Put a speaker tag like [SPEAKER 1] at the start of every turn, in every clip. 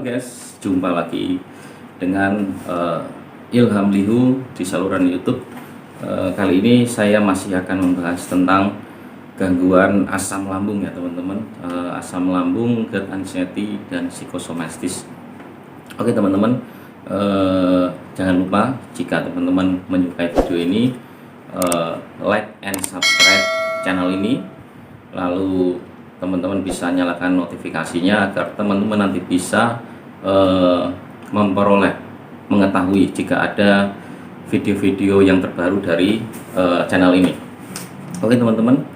[SPEAKER 1] guys, jumpa lagi dengan Ilham Lihu di saluran YouTube. Kali ini saya masih akan membahas tentang gangguan asam lambung ya teman-teman. Asam lambung, GERD, anxiety, dan psikosomatis. Oke teman-teman, jangan lupa jika teman-teman menyukai video ini, like and subscribe channel ini, lalu teman-teman bisa nyalakan notifikasinya agar teman-teman nanti bisa mengetahui jika ada video-video yang terbaru dari channel ini. Oke teman-teman,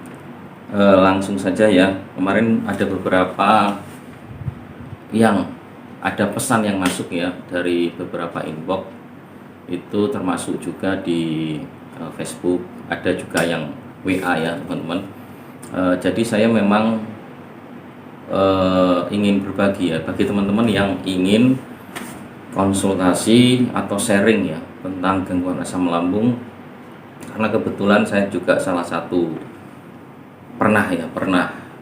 [SPEAKER 1] langsung saja ya. Kemarin ada beberapa yang ada pesan yang masuk ya dari beberapa inbox, itu termasuk juga di Facebook, ada juga yang WA ya teman-teman. Jadi saya memang ingin berbagi ya bagi teman-teman yang ingin konsultasi atau sharing ya tentang gangguan asam lambung, karena kebetulan saya juga salah satu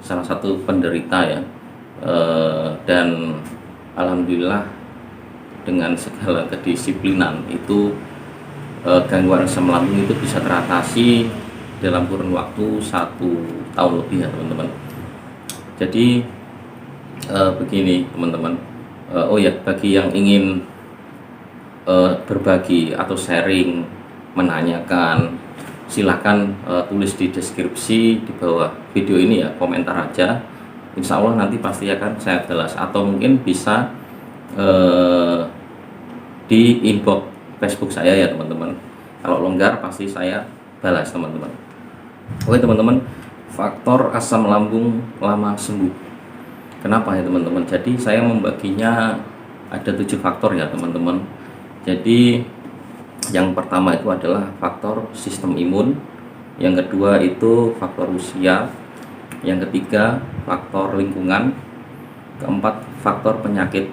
[SPEAKER 1] salah satu penderita ya, dan alhamdulillah dengan segala kedisiplinan itu gangguan asam lambung itu bisa teratasi dalam kurun waktu 1 tahun lebih ya teman-teman. Jadi begini teman-teman, bagi yang ingin berbagi atau sharing, menanyakan, silahkan tulis di deskripsi di bawah video ini ya, komentar aja. Insya Allah nanti pasti akan saya balas, atau mungkin bisa di inbox Facebook saya ya teman-teman. Kalau longgar pasti saya balas teman-teman. Oke teman-teman, faktor asam lambung lama sembuh. Kenapa ya teman-teman? Jadi saya membaginya ada 7 faktor ya teman-teman. Jadi yang pertama itu adalah faktor sistem imun, yang kedua itu faktor usia, yang ketiga faktor lingkungan, keempat faktor penyakit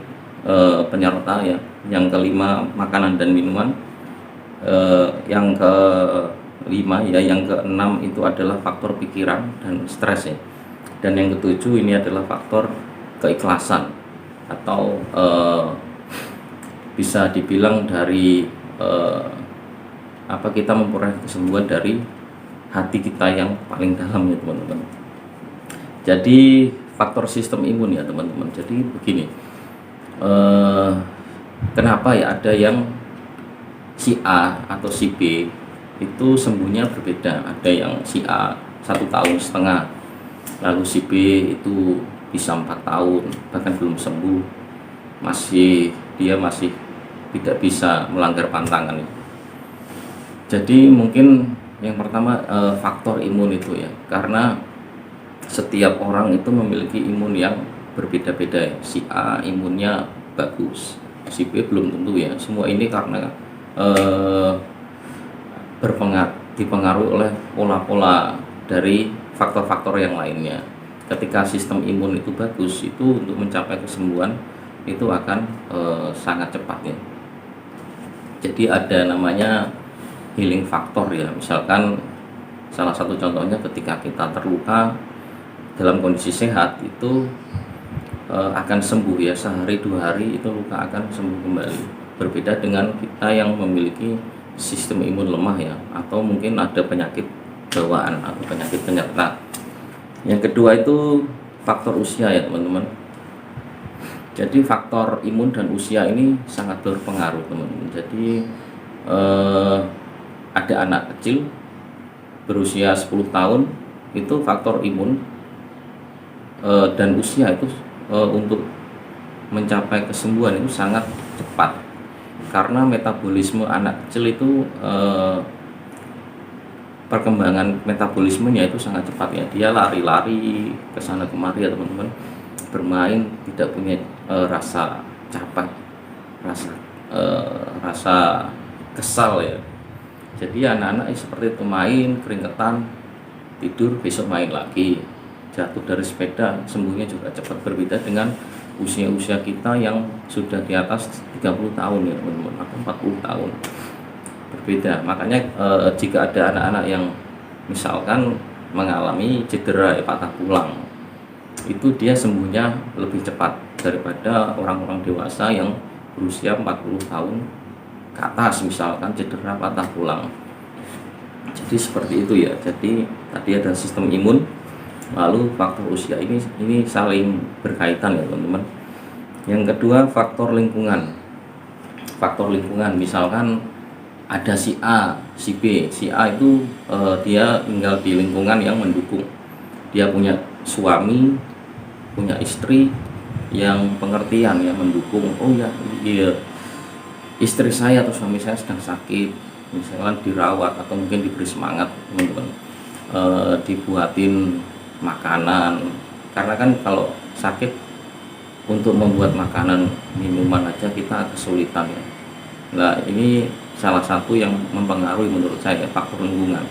[SPEAKER 1] penyerta ya, yang kelima makanan dan minuman, yang kelima ya, yang keenam itu adalah faktor pikiran dan stres ya, dan yang ketujuh ini adalah faktor keikhlasan atau bisa dibilang dari kita memperoleh kesembuhan dari hati kita yang paling dalam ya teman-teman. Jadi faktor sistem imun ya teman-teman. Jadi begini, kenapa ya ada yang si A atau si B itu sembuhnya berbeda. Ada yang si A 1,5 tahun, lalu si B itu bisa 4 tahun bahkan belum sembuh, dia masih tidak bisa melanggar pantangan. Jadi mungkin yang pertama faktor imun itu ya, karena setiap orang itu memiliki imun yang berbeda-beda ya. Si A imunnya bagus, si B belum tentu ya. Semua ini karena dipengaruhi oleh pola-pola dari faktor-faktor yang lainnya. Ketika sistem imun itu bagus, itu untuk mencapai kesembuhan itu akan sangat cepat ya. Jadi ada namanya healing factor ya. Misalkan salah satu contohnya ketika kita terluka dalam kondisi sehat itu akan sembuh ya, sehari 2 hari itu luka akan sembuh kembali. Berbeda dengan kita yang memiliki sistem imun lemah ya, atau mungkin ada penyakit bawaan atau penyakit penyerta. Yang kedua itu faktor usia ya teman-teman. Jadi faktor imun dan usia ini sangat berpengaruh teman-teman. Jadi ada anak kecil berusia 10 tahun itu faktor imun dan usia itu untuk mencapai kesembuhan itu sangat cepat, karena metabolisme anak kecil itu perkembangan metabolismenya itu sangat cepat ya. Dia lari-lari ke sana kemari ya teman-teman, bermain, tidak punya rasa capek, rasa kesal ya. Jadi anak-anak seperti itu main, keringetan, tidur, besok main lagi, jatuh dari sepeda, sembuhnya juga cepat. Berbeda dengan usia-usia kita yang sudah di atas 30 tahun ya teman-teman, atau 40 tahun. Berbeda. Makanya jika ada anak-anak yang misalkan mengalami cedera ya, patah tulang, itu dia sembuhnya lebih cepat daripada orang-orang dewasa yang berusia 40 tahun ke atas, misalkan cedera patah tulang. Jadi seperti itu ya. Jadi tadi ada sistem imun, lalu faktor usia, ini saling berkaitan ya teman-teman. Yang kedua, faktor lingkungan. Faktor lingkungan, misalkan ada si A, si B. Si A itu dia tinggal di lingkungan yang mendukung. Dia punya suami, punya istri yang pengertian, yang mendukung. Oh ya, iya, istri saya atau suami saya sedang sakit, misalkan dirawat atau mungkin diberi semangat teman-teman, dibuatin makanan. Karena kan kalau sakit, untuk membuat makanan, minuman aja kita kesulitan ya. Nah, ini salah satu yang mempengaruhi menurut saya, faktor lingkungan.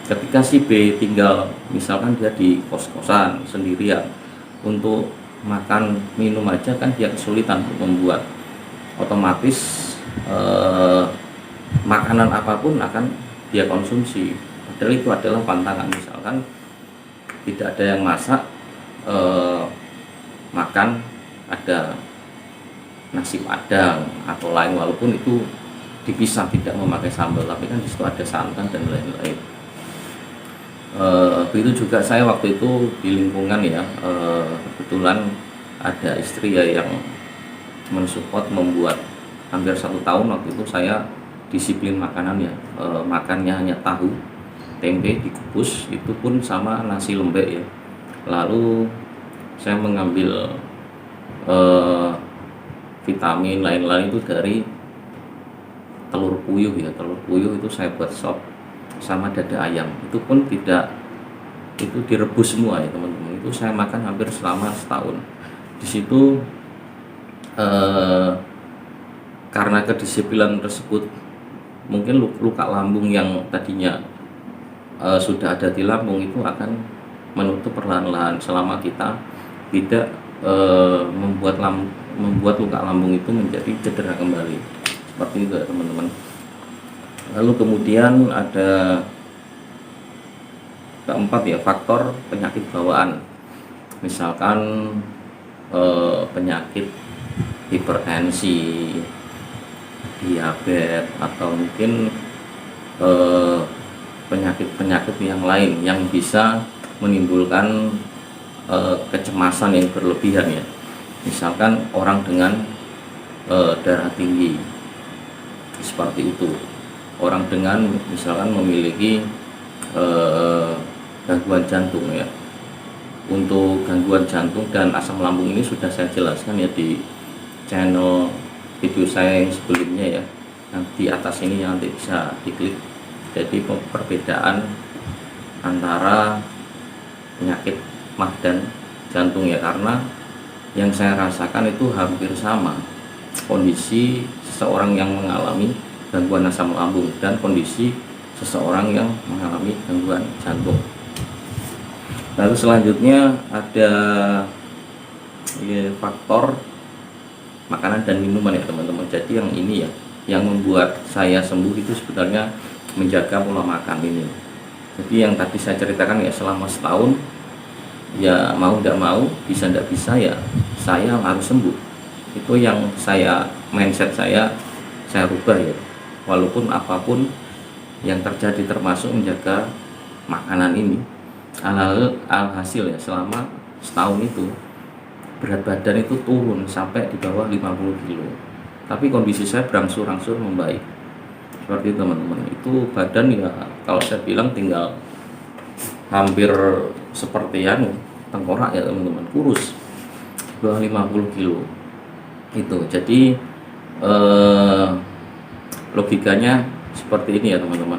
[SPEAKER 1] Ketika si B tinggal, misalkan dia di kos-kosan sendirian, untuk makan minum aja kan dia kesulitan untuk membuat, otomatis makanan apapun akan dia konsumsi. Padahal itu adalah pantangan, misalkan tidak ada yang masak, makan ada nasi padang atau lain, walaupun itu dipisah tidak memakai sambal, tapi kan disitu ada santan dan lain-lain. Begitu juga saya waktu itu di lingkungan ya, kebetulan ada istri ya yang mensupport membuat. Hampir 1 tahun waktu itu saya disiplin makanan ya, makannya hanya tahu tempe dikukus, itu pun sama nasi lembek ya. Lalu saya mengambil vitamin lain-lain itu dari telur puyuh ya. Telur puyuh itu saya buat sop, sama dada ayam, itu pun tidak, itu direbus semua ya teman-teman. Itu saya makan hampir selama setahun. Di situ karena kedisiplinan tersebut, mungkin luka lambung yang tadinya sudah ada di lambung itu akan menutup perlahan-lahan selama kita tidak membuat luka lambung itu menjadi cedera kembali. Seperti itu ya teman-teman. Lalu kemudian ada keempat ya, faktor penyakit bawaan. Misalkan penyakit hipertensi, diabetes, atau mungkin penyakit-penyakit yang lain yang bisa menimbulkan kecemasan yang berlebihan ya. Misalkan orang dengan darah tinggi, seperti itu. Orang dengan misalkan memiliki gangguan jantung ya. Untuk gangguan jantung dan asam lambung ini sudah saya jelaskan ya di channel video saya yang sebelumnya ya. Yang di atas ini yang nanti bisa diklik. Jadi perbedaan antara penyakit mah dan jantung ya, karena yang saya rasakan itu hampir sama kondisi seseorang yang mengalami gangguan asam lambung dan kondisi seseorang yang mengalami gangguan jantung. Lalu selanjutnya ada ya, faktor makanan dan minuman ya teman-teman. Jadi yang ini ya, yang membuat saya sembuh itu sebenarnya menjaga pola makan ini. Jadi yang tadi saya ceritakan ya, selama setahun ya, mau tidak mau, bisa tidak bisa ya, saya harus sembuh. Itu yang mindset saya rubah ya. Walaupun apapun yang terjadi, termasuk menjaga makanan ini. Alhasil ya, selama setahun itu berat badan itu turun sampai di bawah 50 kilo. Tapi kondisi saya berangsur-angsur membaik. Seperti itu teman-teman. Itu badan ya, kalau saya bilang tinggal hampir seperti tengkorak ya teman-teman, kurus, bawah 50 kilo itu. Jadi logikanya seperti ini ya teman-teman.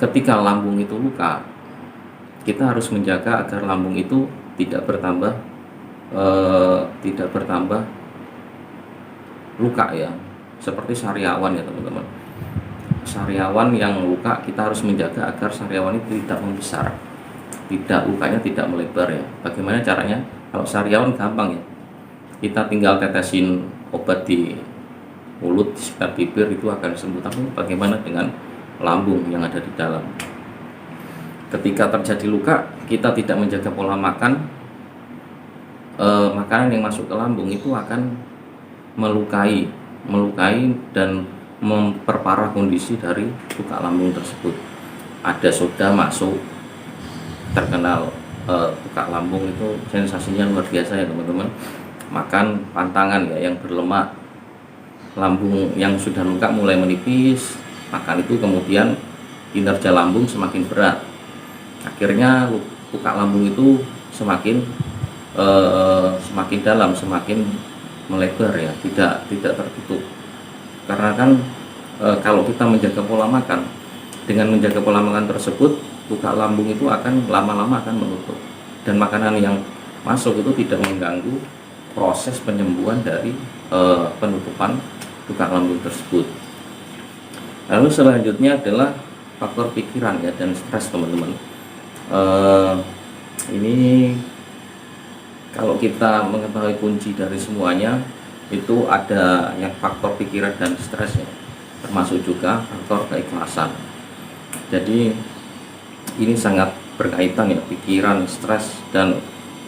[SPEAKER 1] Ketika lambung itu luka, kita harus menjaga agar lambung itu tidak bertambah luka ya. Seperti sariawan ya teman-teman. Sariawan yang luka, kita harus menjaga agar sariawan itu tidak membesar, lukanya tidak melebar ya. Bagaimana caranya? Kalau sariawan gampang ya, kita tinggal tetesin obat di mulut, di sekitar bibir, itu akan sembuh. Tapi bagaimana dengan lambung yang ada di dalam? Ketika terjadi luka, kita tidak menjaga pola makan, makanan yang masuk ke lambung itu akan melukai dan memperparah kondisi dari luka lambung tersebut. Ada soda masuk, terkenal luka lambung itu sensasinya luar biasa ya teman-teman. Makan pantangan ya yang berlemak, lambung yang sudah luka mulai menipis, makan itu kemudian kinerja lambung semakin berat, akhirnya luka lambung itu semakin dalam, semakin melebar ya, tidak tertutup. Karena kan kalau kita menjaga pola makan, dengan menjaga pola makan tersebut, luka lambung itu akan lama-lama akan menutup, dan makanan yang masuk itu tidak mengganggu proses penyembuhan dari penutupan luka lambung tersebut. Lalu selanjutnya adalah faktor pikiran ya dan stres teman-teman. Ini kalau kita mengetahui kunci dari semuanya, itu ada yang faktor pikiran dan stres ya, termasuk juga faktor keikhlasan. Jadi ini sangat berkaitan ya, pikiran, stres, dan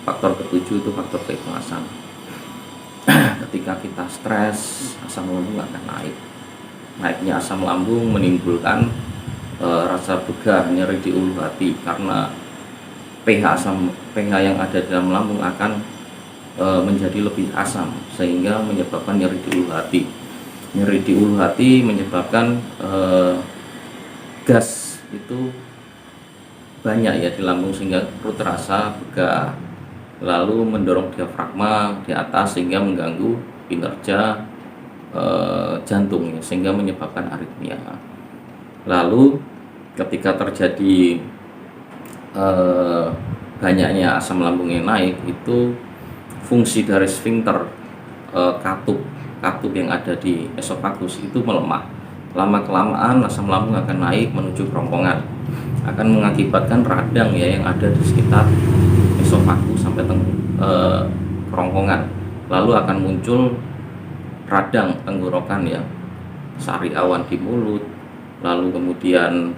[SPEAKER 1] faktor ketujuh itu faktor keikhlasan. Ketika kita stres, asam lambung akan naik. Naiknya asam lambung menimbulkan rasa begah, nyeri di ulu hati, karena pH yang ada dalam lambung akan menjadi lebih asam, sehingga menyebabkan nyeri di ulu hati. Nyeri di ulu hati menyebabkan gas itu banyak ya di lambung, sehingga perut terasa begah, lalu mendorong diafragma di atas sehingga mengganggu kinerja jantung ya, sehingga menyebabkan aritmia. Lalu ketika terjadi banyaknya asam lambung yang naik, itu fungsi dari sphincter katup yang ada di esofagus itu melemah. Lama kelamaan asam lambung akan naik menuju kerongkongan, akan mengakibatkan radang ya yang ada di sekitar esofagus sampai kerongkongan. Lalu akan muncul radang tenggorokan ya, sari awan di mulut, lalu kemudian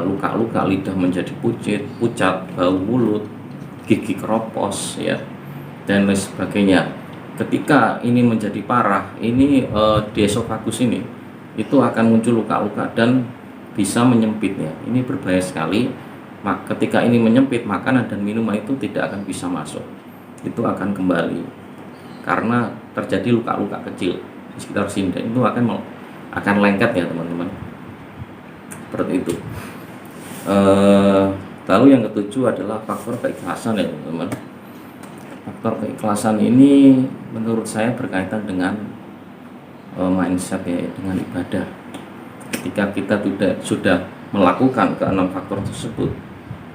[SPEAKER 1] luka-luka lidah menjadi pucat, bau mulut, gigi keropos ya, dan lain sebagainya. Ketika ini menjadi parah, ini di esofagus ini itu akan muncul luka-luka dan bisa menyempit ya. Ini berbahaya sekali. Ketika ini menyempit, makanan dan minuman itu tidak akan bisa masuk, itu akan kembali karena terjadi luka-luka kecil di sekitar sinden, itu akan lengket ya teman-teman, seperti itu. Lalu yang ketujuh adalah faktor keikhlasan ya teman-teman. Faktor keikhlasan ini menurut saya berkaitan dengan mindset ya, dengan ibadah. Ketika kita sudah melakukan keenam faktor tersebut,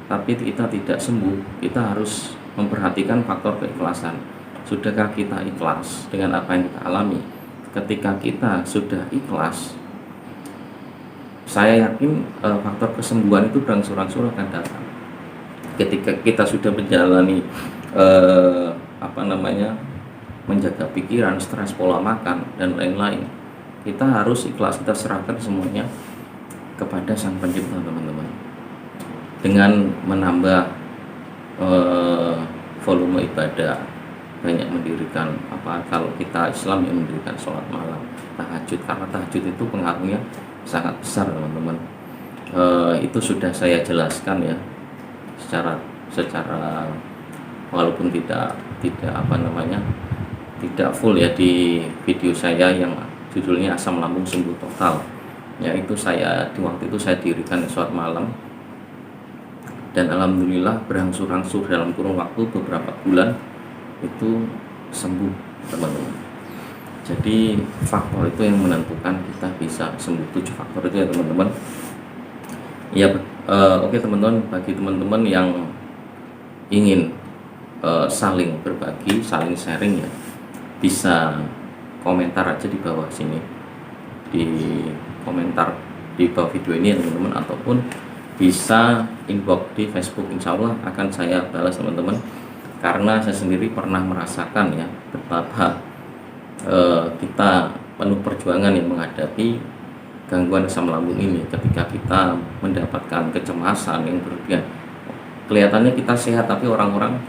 [SPEAKER 1] tapi kita tidak sembuh, kita harus memperhatikan faktor keikhlasan. Sudahkah kita ikhlas dengan apa yang kita alami? Ketika kita sudah ikhlas, saya yakin faktor kesembuhan itu berangsur-angsur akan datang. Ketika kita sudah menjalani menjaga pikiran, stres, pola makan, dan lain-lain, kita harus ikhlas, kita serahkan semuanya kepada Sang Pencipta teman-teman, dengan menambah volume ibadah, banyak mendirikan kalau kita Islam yang mendirikan sholat malam, tahajud, karena tahajud itu pengaruhnya sangat besar teman-teman. Itu sudah saya jelaskan ya secara walaupun tidak full ya di video saya yang judulnya Asam Lambung Sembuh Total. Ya, itu di waktu itu saya dirikan sholat malam, dan alhamdulillah berangsur-angsur dalam kurun waktu beberapa bulan itu sembuh teman-teman. Jadi faktor itu yang menentukan kita bisa sembuh, 7 faktor itu ya teman-teman. Ya, oke teman-teman, bagi teman-teman yang ingin saling berbagi, saling sharing ya, bisa komentar aja di bawah sini, di komentar di bawah video ini ya teman-teman, ataupun bisa inbox di Facebook, insya Allah akan saya balas teman-teman, karena saya sendiri pernah merasakan ya betapa kita penuh perjuangan yang menghadapi gangguan asam lambung ini. Ketika kita mendapatkan kecemasan yang berlebihan, kelihatannya kita sehat, tapi orang-orang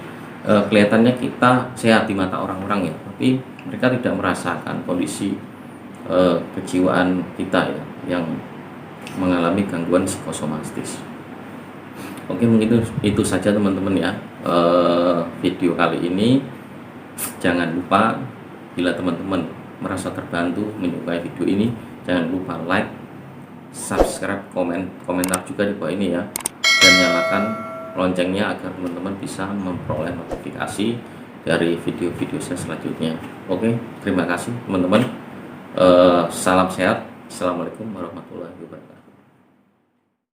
[SPEAKER 1] kelihatannya kita sehat di mata orang-orang ya, tapi mereka tidak merasakan kondisi kejiwaan kita ya, yang mengalami gangguan psikosomatis. Oke, mungkin itu saja teman-teman ya, video kali ini. Jangan lupa bila teman-teman merasa terbantu menyukai video ini, jangan lupa like, subscribe, komentar juga di bawah ini ya, dan nyalakan loncengnya agar teman-teman bisa memperoleh notifikasi dari video-video saya selanjutnya. Oke, terima kasih teman-teman. Salam sehat. Assalamualaikum warahmatullahi wabarakatuh.